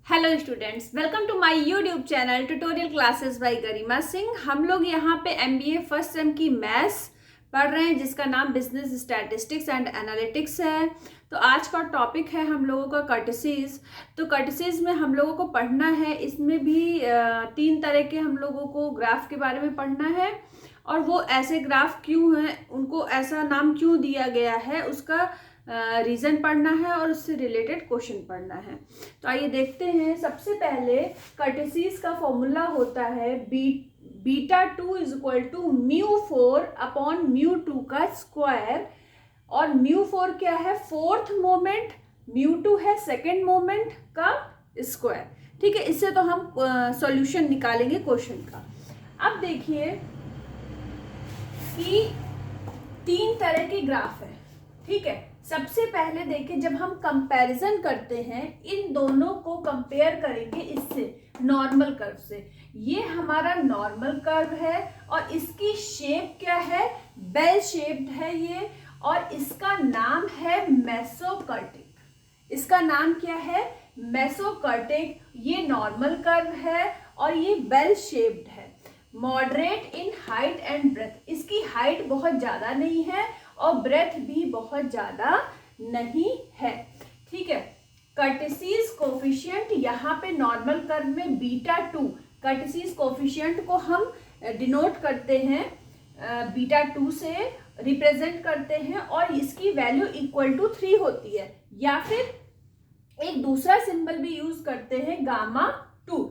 Hello students, welcome to my YouTube channel tutorial classes by Garima Singh. हम लोग यहाँ पे एमबीए फर्स्ट सेम की मैथ्स पढ़ रहे हैं जिसका नाम बिजनेस स्टैटिस्टिक्स एंड एनालिटिक्स है। तो आज का टॉपिक है हम लोगों का कर्टसीज। तो कर्टसीज में हम लोगों को पढ़ना है, इसमें भी तीन तरह के हम लोगों को ग्राफ के बारे में पढ़ना है और वो ऐसे ग्राफ क्यों हैं, उनको ऐसा नाम क्यों दिया गया है, उसका रीजन पढ़ना है और उससे रिलेटेड क्वेश्चन पढ़ना है। तो आइए देखते हैं। सबसे पहले कर्टेसीज का फॉर्मूला होता है beta 2 is equal to mu 4 upon mu 2 का स्क्वायर। और म्यू 4 क्या है? फोर्थ मोमेंट, म्यू 2 है सेकेंड मोमेंट का स्क्वायर। ठीक है, इससे तो हम सॉल्यूशन निकालेंगे क्वेश्चन का। अब देखिए कि तीन तरह के ग्राफ है। ठीक है, सबसे पहले देखिए, जब हम कंपैरिजन करते हैं इन दोनों को कंपेयर करेंगे इससे नॉर्मल कर्व से। ये हमारा नॉर्मल कर्व है और इसकी शेप क्या है? बेल शेप्ड है ये, और इसका नाम है मेसोकर्टिक। इसका नाम क्या है? मेसोकर्टिक। ये नॉर्मल कर्व है और ये बेल शेप्ड है। Moderate in height and breadth. इसकी हाइट बहुत ज्यादा नहीं है और ब्रेथ भी बहुत ज्यादा नहीं है। ठीक है, कर्टेसीज कोफिशिएंट यहाँ पे नॉर्मल कर्व में बीटा 2, कर्टेसीज कोफिशिएंट को हम डिनोट करते हैं बीटा 2 से रिप्रेजेंट करते हैं, और इसकी वैल्यू इक्वल टू 3 होती है, या फिर एक दूसरा सिंबल भी यूज करते हैं gamma 2।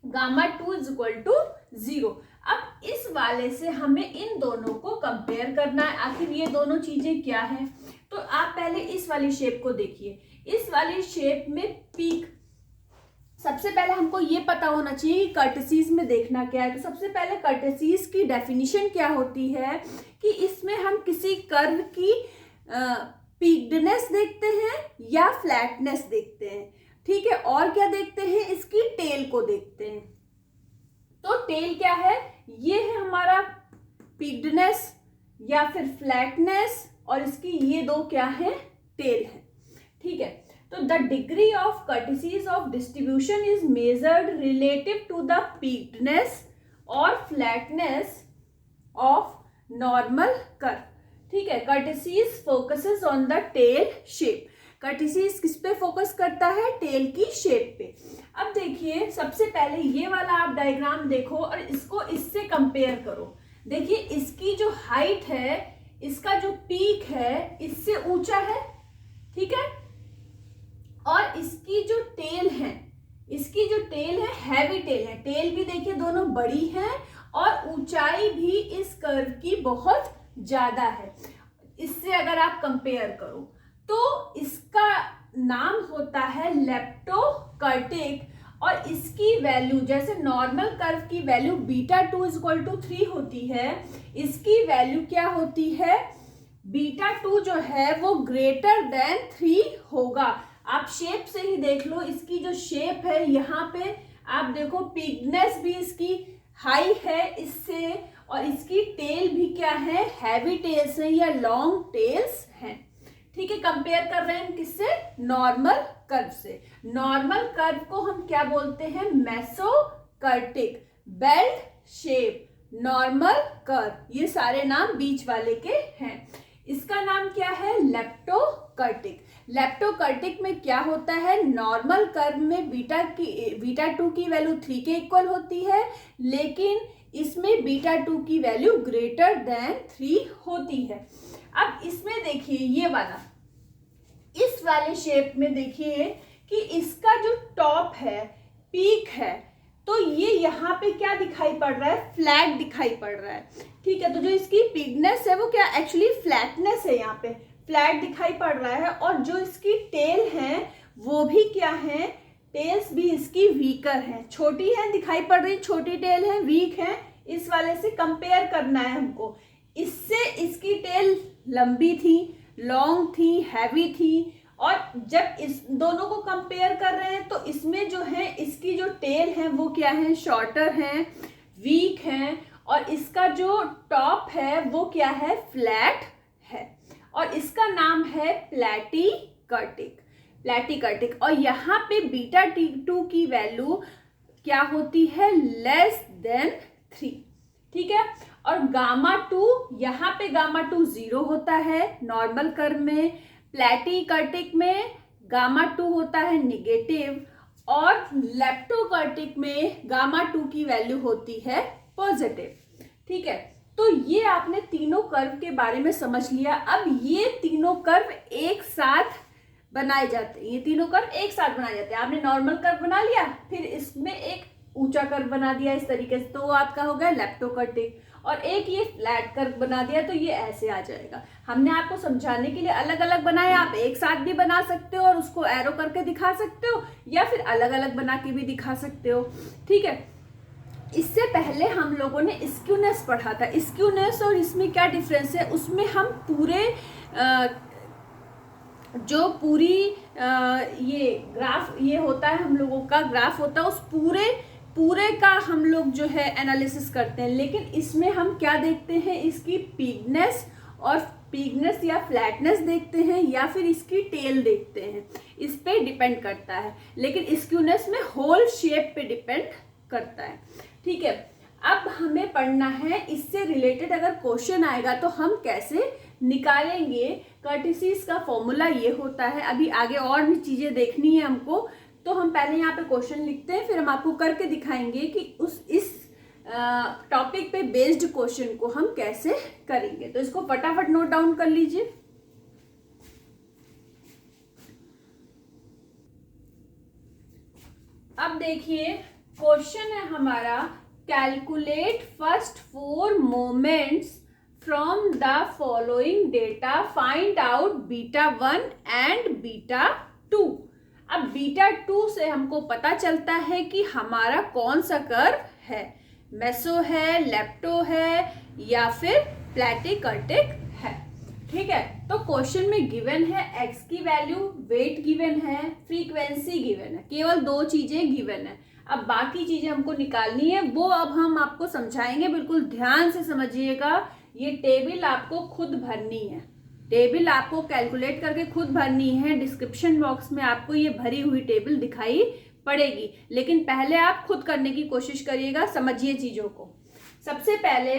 Gamma 2 is equal to 0। अब इस वाले से हमें इन दोनों को कंपेयर करना है, आखिर ये दोनों चीजें क्या है। तो आप पहले इस वाली शेप को देखिए। इस वाली शेप में पीक, सबसे पहले हमको ये पता होना चाहिए कि कर्टेसीज में देखना क्या है। तो सबसे पहले कर्टेसीज की डेफिनेशन क्या होती है कि इसमें हम किसी कर्व की पीक्डनेस देखते हैं या फ्लैटनेस देखते हैं। ठीक है, और क्या देखते हैं? इसकी टेल को देखते हैं। तो टेल क्या है? ये है हमारा पीक्डनेस या फिर फ्लैटनेस, और इसकी ये दो क्या है? टेल है। ठीक है, तो the degree of kurtosis of distribution is measured relative to the peakedness और फ्लैटनेस ऑफ नॉर्मल कर्व। ठीक है, kurtosis focuses on the tail shape. Kurtosis किस पे फोकस करता है? टेल की शेप पे। अब देखिए, सबसे पहले ये वाला आप डायग्राम देखो और इसको इससे कंपेयर करो। देखिए, इसकी जो हाइट है, इसका जो पीक है, इससे ऊंचा है। ठीक है, और इसकी जो टेल है, इसकी जो टेल है हैवी टेल है। टेल भी देखिए दोनों बड़ी है और ऊंचाई भी इस कर्व की बहुत ज्यादा है। इससे अगर आप कंपेयर करो तो इसका नाम होता है लेप्टोकर्टिक, और इसकी वैल्यू, जैसे नॉर्मल कर्व की value beta 2 is equal to 3 होती है, इसकी वैल्यू क्या होती है? बीटा 2 जो है वो ग्रेटर देन 3 होगा। आप शेप से ही देख लो, इसकी जो शेप है यहाँ पे आप देखो, पीक्डनेस भी इसकी हाई है इससे, और इसकी टेल भी क्या है? हैवी टेल्स है या लॉन्ग टेल्स हैं। ठीक है, कंपेयर कर रहे हैं किससे? नॉर्मल कर्व से। नॉर्मल कर्व को हम क्या बोलते हैं? मेसोकर्टिक, बेल्ट शेप, नॉर्मल कर्व, ये सारे नाम बीच वाले के हैं। इसका नाम क्या है? लेप्टोकर्टिक। लेप्टोकर्टिक में क्या होता है? नॉर्मल कर्व में बीटा 2 की वैल्यू 3 के इक्वल होती है, लेकिन इसमें बीटा 2 की वैल्यू ग्रेटर देन 3 होती है। अब इसमें देखिए, ये वाला, इस वाले शेप में देखिए कि इसका जो टॉप है, पीक है, तो ये यहाँ पे क्या दिखाई पड़ रहा है? फ्लैट दिखाई पड़ रहा है। ठीक है, तो जो इसकी पीकनेस है वो क्या एक्चुअली फ्लैटनेस है, यहाँ पे फ्लैट दिखाई पड़ रहा है। और जो इसकी टेल है वो भी क्या है? टेल्स भी इसकी वीकर है, छोटी है दिखाई पड़ रही, छोटी टेल है, वीक है। इस वाले से कंपेयर करना है हमको। इससे इसकी टेल लंबी थी, लॉन्ग थी, हैवी थी, और जब इस दोनों को कंपेयर कर रहे हैं तो इसमें जो है इसकी जो टेल है वो क्या है? शॉर्टर है, वीक है, और इसका जो टॉप है वो क्या है? फ्लैट है, और इसका नाम है प्लेटिकर्टिक। प्लेटिकर्टिक, और यहाँ पे बीटा T2 की वैल्यू क्या होती है, लेस देन 3, ठीक है। और गामा 2, यहाँ पे गामा 2 0 होता है नॉर्मल कर्व में, प्लेटिकर्टिक में गामा 2 होता है निगेटिव, और लेप्टोकर्टिक में गामा 2 की वैल्यू होती है पॉजिटिव, ठीक है। तो ये आपने तीनों कर्व के बारे में समझ लिया। अब ये तीनों कर्व एक साथ बनाए जाते हैं, ये तीनों कर्व एक साथ बनाए जाते हैं। आपने नॉर्मल कर्व बना लिया, फिर इसमें एक ऊंचा कर्व बना दिया इस तरीके से, तो वो आपका हो गया लेप्टोकर्टिक, और एक ये फ्लैट कर्व बना दिया तो ये ऐसे आ जाएगा। हमने आपको समझाने के लिए अलग अलग बनाए, आप एक साथ भी बना सकते हो और उसको एरो करके दिखा सकते हो, या फिर अलग अलग बना के भी दिखा सकते हो, ठीक है। इससे पहले हम लोगों ने स्क्यूनेस पढ़ा था। स्क्यूनेस और इसमें क्या डिफरेंस है, उसमें हम पूरे जो पूरी ये ग्राफ ये होता है, हम लोगों का ग्राफ होता है, उस पूरे का हम लोग जो है एनालिसिस करते हैं। लेकिन इसमें हम क्या देखते हैं, इसकी पिगनेस और पिगनेस या फ्लैटनेस देखते हैं, या फिर इसकी टेल देखते हैं, इस पे डिपेंड करता है। लेकिन स्क्यूनेस में होल शेप पे डिपेंड करता है, ठीक है। अब हमें पढ़ना है, इससे रिलेटेड अगर क्वेश्चन आएगा तो हम कैसे निकालेंगे। कर्टिसिस का फॉर्मूला ये होता है। अभी आगे और भी चीजें देखनी है हमको, तो हम पहले यहाँ पे क्वेश्चन लिखते हैं, फिर हम आपको करके दिखाएंगे कि इस टॉपिक पे बेस्ड क्वेश्चन को हम कैसे करेंगे। तो इसको फटाफट नोट डाउन कर लीजिए। अब देखिए क्वेश्चन है हमारा, calculate first 4 moments from the following data, find out beta 1 and beta 2। अब बीटा 2 से हमको पता चलता है कि हमारा कौन सा कर्व है, मेसो है, लेप्टो है, या फिर प्लेटिकर्टिक है, ठीक है। तो क्वेश्चन में गिवन है एक्स की वैल्यू, वेट गिवन है, फ्रीक्वेंसी गिवन है, केवल 2 चीजें गिवन है। अब बाकी चीजें हमको निकालनी है, वो अब हम आपको समझाएंगे, बिल्कुल ध्यान से समझिएगा। ये टेबल आपको खुद भरनी है, टेबल आपको कैलकुलेट करके खुद भरनी है। डिस्क्रिप्शन बॉक्स में आपको ये भरी हुई टेबल दिखाई पड़ेगी, लेकिन पहले आप खुद करने की कोशिश करिएगा, समझिए चीजों को। सबसे पहले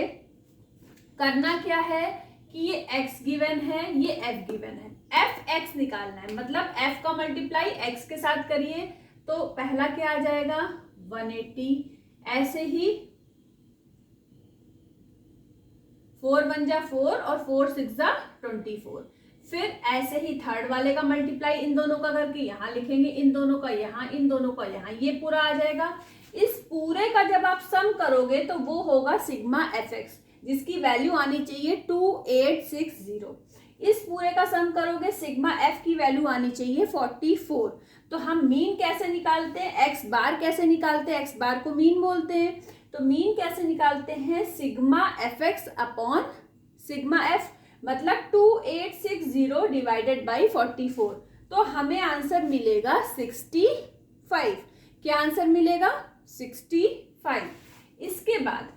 करना क्या है कि ये x गिवन है, ये f गिवन है, f x निकालना है, मतलब f का मल्टीप्लाई x के साथ करिए, तो पहला क्या आ जाएगा 180, ऐसे ही 4 1 जा 4 और 4 6 जा 24। फिर ऐसे ही थर्ड वाले का मल्टीप्लाई इन दोनों का करके यहाँ लिखेंगे, इन दोनों का यहाँ, इन दोनों का यहाँ, ये पूरा आ जाएगा। इस पूरे का जब आप सम करोगे तो वो होगा सिग्मा एफ एक्स, जिसकी वैल्यू आनी चाहिए 2860। इस पूरे का सम करोगे, सिग्मा एफ की वैल्यू आनी चाहिए 44। तो हम मीन कैसे निकालते हैं, एक्स बार कैसे निकालते हैं, एक्स बार को मीन बोलते हैं। तो मीन कैसे निकालते हैं, sigma F x upon sigma F, मतलब 2860 डिवाइडेड बाई 44। तो हमें आंसर मिलेगा 65। क्या आंसर मिलेगा 65। इसके बाद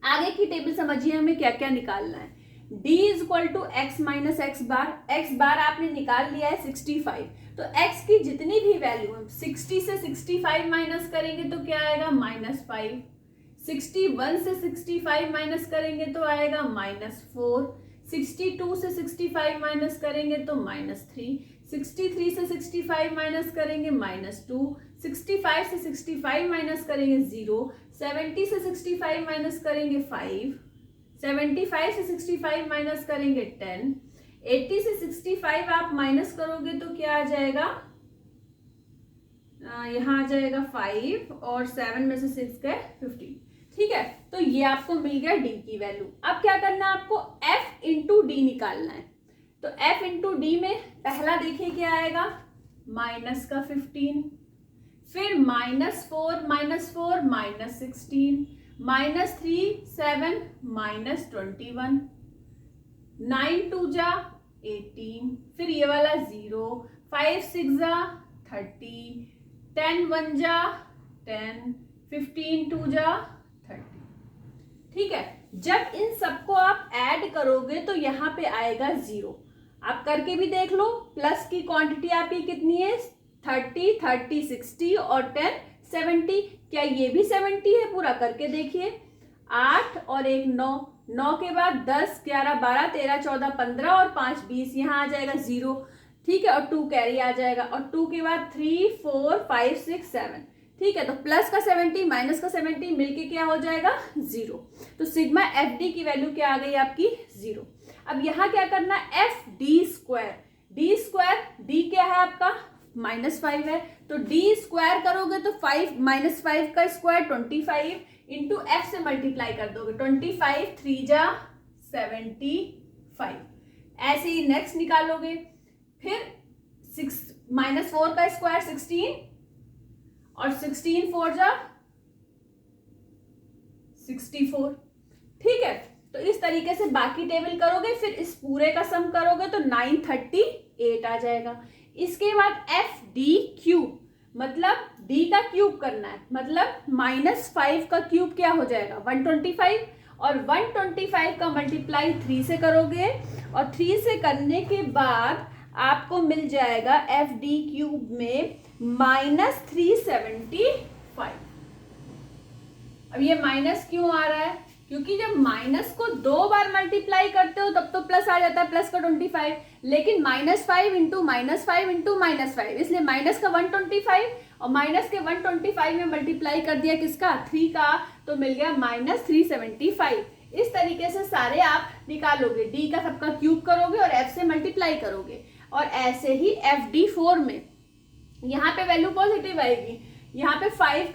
आगे की टेबल समझिए, हमें क्या क्या निकालना है। d is equal to X minus X bar, X bar आपने निकाल लिया है 65। तो x की जितनी भी वैल्यू है 60 से 65 माइनस करेंगे तो क्या आएगा -5, 61 से 65 माइनस करेंगे तो आएगा -4, 62 से 65 माइनस करेंगे तो -3, 63 से 65 माइनस करेंगे -2, 65 से 65 माइनस करेंगे 0, 70 से 65 माइनस करेंगे 5, 75 से 65 माइनस करेंगे 10, 80 से 65 आप माइनस करोगे तो क्या आ जाएगा, यहाँ आ जाएगा 5 और 7 में से 6 गए 15। ठीक है, तो ये आपको मिल गया d की वैल्यू। अब क्या करना है आपको, f इंटू डी निकालना है। तो f इंटू डी में पहला देखिए क्या आएगा, माइनस का 15, फिर -4 -4 -16, -3 7 -21, 9 2 जा 18, फिर ये वाला 0, 5 6 जा 30, 10 1 जा 10, 15 2 जा 30। ठीक है, जब इन सबको आप ऐड करोगे तो यहाँ पे आएगा 0। आप करके भी देख लो। प्लस की क्वांटिटी आपकी कितनी है, 30, 30, 60 और 10, 70। क्या ये भी 70 है? पूरा करके देखिए। 8 और 1 9, 9 के बाद 10, 11, 12, 13, 14, 15 और 5 20, यहाँ आ जाएगा 0। ठीक है, और 2 कैरी आ जाएगा, और 2 के बाद 3, 4, 5, 6, 7। ठीक है, तो प्लस का 70 माइनस का 70 मिलके क्या हो जाएगा, 0। तो सिग्मा एफ डी की वैल्यू क्या आ गई आपकी, 0। अब यहाँ क्या करना है, F D square, D square, D क्या है आपका -5 है, तो डी स्क्वायर करोगे तो 5 -5 का स्क्वायर 25 इंटू एफ से मल्टीप्लाई कर दोगे, 25 3 जा 75। ऐसे ही नेक्स्ट निकालोगे, फिर -4 का स्क्वायर 16 और 16 4 जा 64। ठीक है, तो इस तरीके से बाकी टेबल करोगे, फिर इस पूरे का सम करोगे तो 938 आ जाएगा। इसके बाद एफ डी क्यूब, मतलब डी का क्यूब करना है, मतलब -5 का क्यूब क्या हो जाएगा, 125, और 125 का मल्टीप्लाई 3 से करोगे, और 3 से करने के बाद आपको मिल जाएगा एफ डी क्यूब में -375। अब ये माइनस क्यों आ रहा है, क्योंकि जब माइनस को 2 बार मल्टीप्लाई करते हो तब तो प्लस आ जाता है, प्लस का 25, लेकिन -5 इंटू -5 इंटू -5, इसलिए माइनस का 125 और माइनस के 125 में मल्टीप्लाई कर दिया किसका, 3 का, तो मिल गया -375। इस तरीके से सारे आप निकालोगे, डी का सबका क्यूब करोगे और एफ से मल्टीप्लाई करोगे, और ऐसे ही एफ डी 4 में यहाँ पे वैल्यू पॉजिटिव आएगी, यहाँ पे -5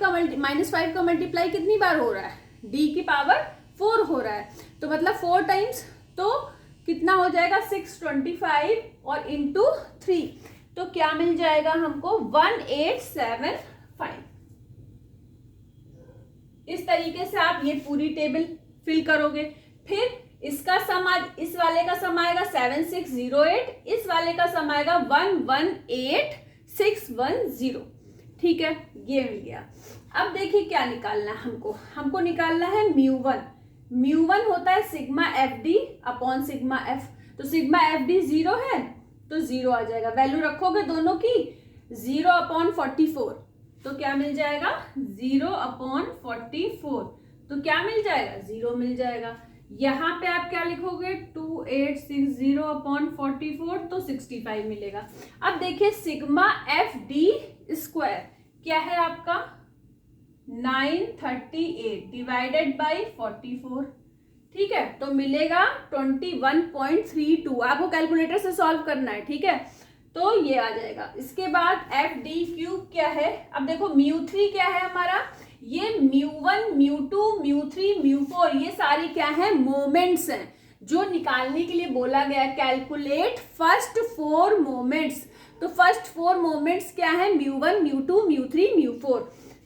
का मल्टीप्लाई कितनी बार हो रहा है, डी की पावर 4 हो रहा है, तो मतलब 4 टाइम्स, तो कितना हो जाएगा 625 और इंटू 3, तो क्या मिल जाएगा हमको 1875। इस तरीके से आप ये पूरी टेबल फिल करोगे। फिर इसका सम, आज इस वाले का सम आएगा 7608, इस वाले का सम आएगा 118610। ठीक है, ये मिल गया। अब देखिए क्या निकालना है हमको निकालना है μ1। μ1 होता है sigma F D upon sigma F, तो सिग्मा एफ डी 0 है तो 0 आ जाएगा, वैल्यू रखोगे दोनों की 0/44, तो क्या मिल जाएगा 0/44, तो क्या मिल जाएगा 0 मिल जाएगा। यहाँ पे आप क्या लिखोगे 2860/44, तो 65 मिलेगा। अब देखिए सिग्मा एफ डी स्क्वायर क्या है आपका 938 डिवाइडेड बाई 44। ठीक है, तो मिलेगा 21.32, आपको कैलकुलेटर से सॉल्व करना है। ठीक है, तो ये आ जाएगा। इसके बाद एफ डी क्यूब क्या है, अब देखो μ3 क्या है हमारा, ये μ1 μ2 μ3 μ4 ये सारी क्या है मोमेंट्स हैं, जो निकालने के लिए बोला गया कैलकुलेट फर्स्ट 4 मोमेंट्स। तो फर्स्ट 4 मोमेंट्स क्या है μ1 μ2 μ3 μ4।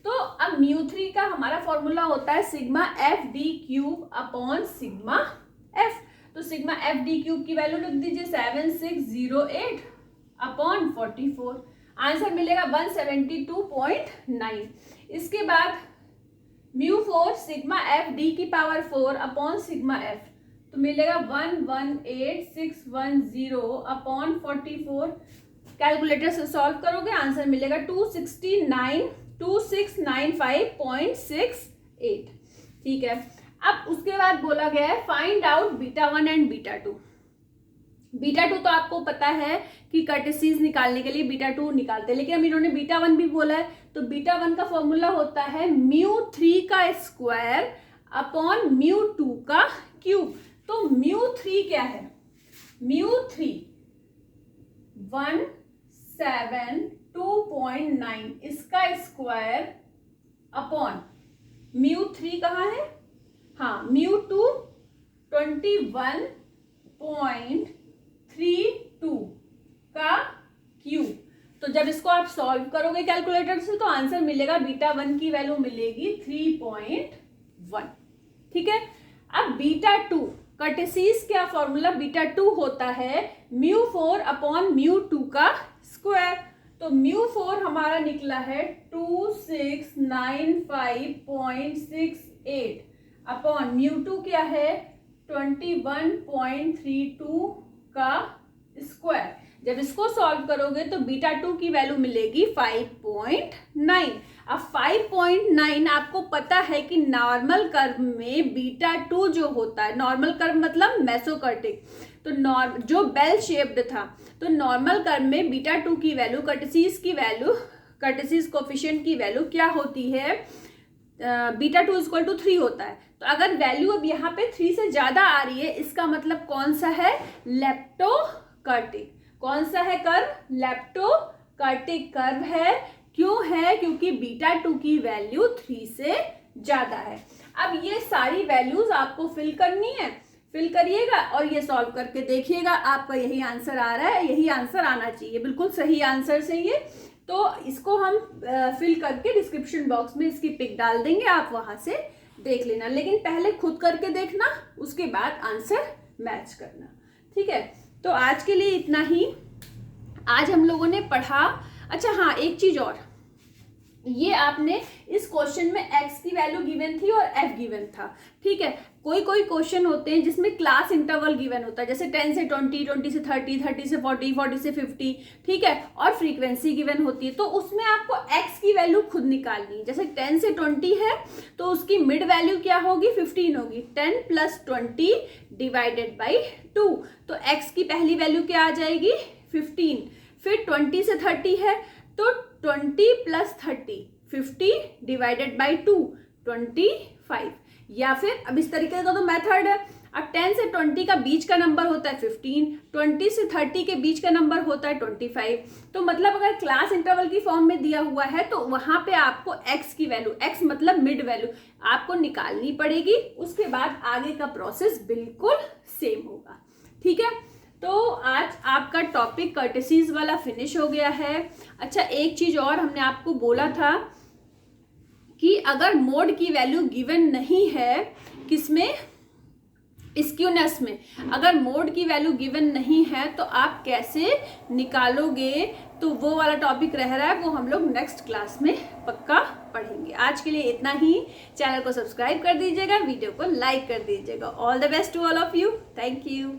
तो अब μ3 का हमारा फॉर्मूला होता है sigma F D cube upon sigma F. तो सिग्मा एफ डी क्यूब की वैल्यू लिख दीजिए 7608 अपॉन 44, आंसर मिलेगा 172.9। इसके बाद μ4 सिग्मा एफ डी की पावर 4 अपॉन सिग्मा एफ, तो मिलेगा 118610 अपॉन 44, कैलकुलेटर से सॉल्व करोगे आंसर मिलेगा 2695.68। ठीक है, अब उसके बाद बोला गया है फाइंड आउट β1 एंड β2। β2 तो आपको पता है कि कर्टेसीज निकालने के लिए β2 निकालते हैं, लेकिन अब इन्होंने β1 भी बोला है, तो β1 का फॉर्मूला होता है μ3 का स्क्वायर अपॉन μ2 का क्यूब। तो μ3 क्या है, μ3 172.9 इसका स्क्वायर अपॉन μ3 कहाँ है, हाँ μ2 21.32 का क्यूब। तो जब इसको आप सॉल्व करोगे कैलकुलेटर से तो आंसर मिलेगा β1 की वैल्यू मिलेगी 3.1। ठीक है, अब β2 कर्टेसीज क्या फॉर्मूला, β2 होता है μ4 अपॉन μ2 का स्क्वायर। तो μ4 हमारा निकला है 2695.68 अपॉन μ2 क्या है 21.32 का स्क्वायर। जब इसको सॉल्व करोगे तो बीटा 2 की वैल्यू मिलेगी 5.9। अब 5.9 आपको पता है कि नॉर्मल कर्व में बीटा 2 जो होता है, नॉर्मल कर्व मतलब मेसोकर्टिक, तो जो बेल शेप्ड था, तो नॉर्मल कर्व में बीटा 2 की वैल्यू, कर्टेसिस कोफिशिएंट की वैल्यू क्या होती है, बीटा 2 इक्वल टू 3 होता है। तो अगर वैल्यू अब यहाँ पे 3 से ज्यादा आ रही है, इसका मतलब कौन सा है, लेप्टोकर्टिक। कौन सा है कर्व, लेप्टोकर्टिक कर्व है। क्यों है, क्योंकि बीटा 2 की वैल्यू 3 से ज्यादा है। अब ये सारी वैल्यूज आपको फिल करनी है, फिल करिएगा और ये सॉल्व करके देखिएगा, आपका यही आंसर आ रहा है, यही आंसर आना चाहिए, बिल्कुल सही आंसर से ये। तो इसको हम फिल करके डिस्क्रिप्शन बॉक्स में इसकी पिक डाल देंगे, आप वहां से देख लेना, लेकिन पहले खुद करके देखना, उसके बाद आंसर मैच करना, ठीक है। तो आज के लिए इतना ही। आज हम लोगों ने पढ़ा, अच्छा हाँ एक चीज और, ये आपने इस क्वेश्चन में x की वैल्यू गिवन थी और f गिवन था, ठीक है। कोई क्वेश्चन होते हैं जिसमें क्लास इंटरवल गिवन होता है, जैसे 10 से 20, 20 से 30, 30 से 40, 40 से 50, ठीक है, और फ्रीक्वेंसी गिवन होती है। तो उसमें आपको x की वैल्यू खुद निकालनी है। जैसे 10 से 20 है तो उसकी मिड वैल्यू क्या होगी, 15 होगी। 10 + 20 डिवाइडेड बाई 2, तो x की पहली वैल्यू क्या आ जाएगी, 15। फिर 20 से 30 है तो 20 + 30, 50 डिवाइडेड बाई 2, 25। या फिर अब इस तरीके का तो मेथड है। अब 10 से 20 का बीच का नंबर होता है 15, 20 से 30 के बीच का नंबर होता है 25। तो मतलब अगर क्लास इंटरवल की फॉर्म में दिया हुआ है तो वहां पे आपको x की वैल्यू, x मतलब मिड वैल्यू, आपको निकालनी पड़ेगी। उसके बाद आगे का प्रोसेस बिल्कुल सेम होगा, ठीक है। तो आज आपका टॉपिक कर्टेसिस वाला फिनिश हो गया है। अच्छा एक चीज और, हमने आपको बोला था कि अगर मोड की वैल्यू गिवन नहीं है, किसमें, स्क्यूनेस में, अगर मोड की वैल्यू गिवन नहीं है तो आप कैसे निकालोगे, तो वो वाला टॉपिक रह रहा है, वो हम लोग नेक्स्ट क्लास में पक्का पढ़ेंगे। आज के लिए इतना ही। चैनल को सब्सक्राइब कर दीजिएगा, वीडियो को लाइक कर दीजिएगा। All the best to all of you, thank you.